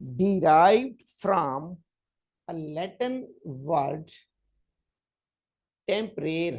derived from a Latin word temperare۔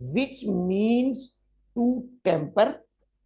which means to temper،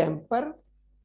temper،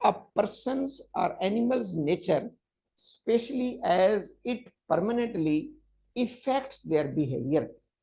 A person's or animal's nature, especially as it permanently affects their behavior۔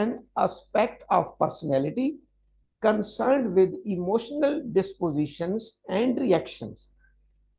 an aspect of personality concerned with emotional dispositions and reactions،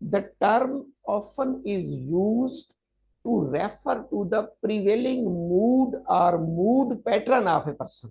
the term often is used to refer to the prevailing mood or mood pattern of a person۔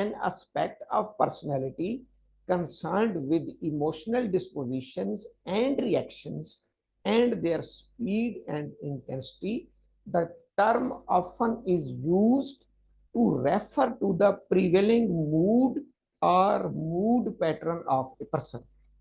an aspect of personality concerned with emotional dispositions and reactions and their speed and intensity, the term often is used to refer to the prevailing mood or mood pattern of a person۔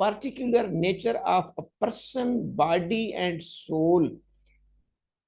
particular nature of a person, body and soul۔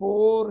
4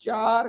4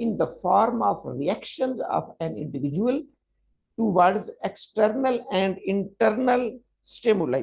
in the form of reactions of an individual towards external and internal stimuli.